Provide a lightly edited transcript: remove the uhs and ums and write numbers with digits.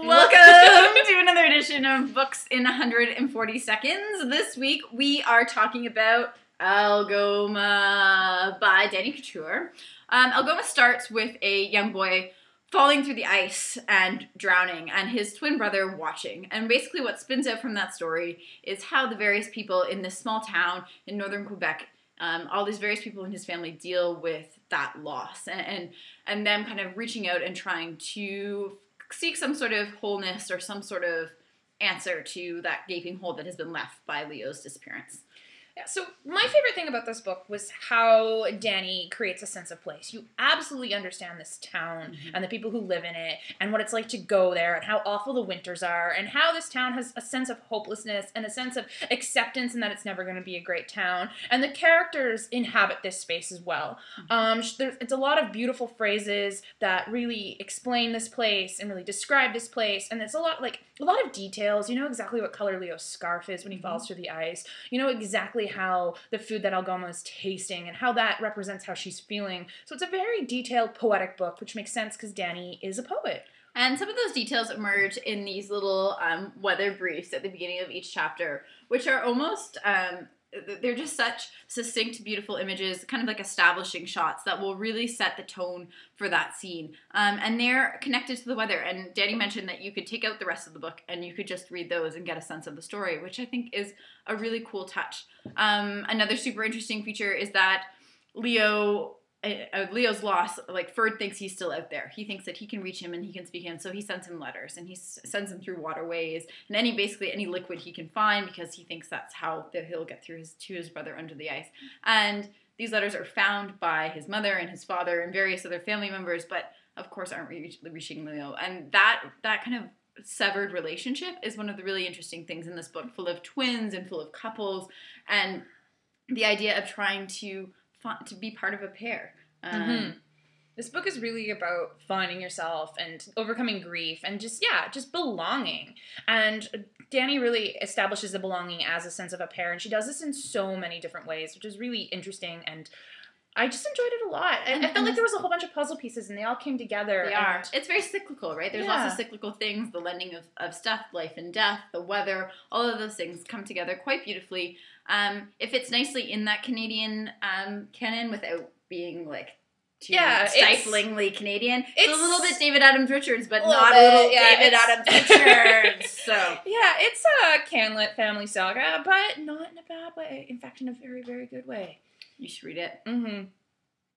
Welcome to another edition of Books in 140 Seconds. This week we are talking about Algoma by Dani Couture. Algoma starts with a young boy falling through the ice and drowning, and his twin brother watching. And basically what spins out from that story is how the various people in this small town in northern Quebec, all these various people in his family deal with that loss, and them kind of reaching out and trying to seek some sort of wholeness or some sort of answer to that gaping hole that has been left by Leo's disappearance. Yeah, so my favorite thing about this book was how Dani creates a sense of place. You absolutely understand this town and the people who live in it and what it's like to go there and how awful the winters are and how this town has a sense of hopelessness and a sense of acceptance and that it's never going to be a great town. And the characters inhabit this space as well. It's a lot of beautiful phrases that really explain this place and really describe this place. And it's a lot of details. You know exactly what color Leo's scarf is when he falls through the ice. You know exactly how the food that Algoma is tasting and how that represents how she's feeling. So it's a very detailed, poetic book, which makes sense because Dani is a poet. And some of those details emerge in these little weather briefs at the beginning of each chapter, which are almost, they're just such succinct, beautiful images, kind of like establishing shots that will really set the tone for that scene. And they're connected to the weather. And Dani mentioned that you could take out the rest of the book and you could just read those and get a sense of the story, which I think is a really cool touch. Another super interesting feature is that Leo's loss, like Ferd thinks he's still out there. He thinks that he can reach him and he can speak to him, so he sends him letters and he sends him through waterways and basically any liquid he can find because he thinks that's how he'll get through to his brother under the ice. And these letters are found by his mother and his father and various other family members, but of course aren't reaching Leo. And that kind of severed relationship is one of the really interesting things in this book, full of twins and full of couples and the idea of trying to be part of a pair. This book is really about finding yourself and overcoming grief and just belonging. And Dani really establishes the belonging as a sense of a pair, and she does this in so many different ways, which is really interesting, and I just enjoyed it a lot. I felt like there was a whole bunch of puzzle pieces, and they all came together. They are. It's very cyclical, right? There's lots of cyclical things, the lending of stuff, life and death, the weather, all of those things come together quite beautifully. It fits nicely in that Canadian canon without being like too stiflingly Canadian. It's a little bit David Adams Richards, but not a little David Adams Richards. So yeah, it's a Canlit family saga, but not in a bad way. In fact, in a very, very good way. You should read it.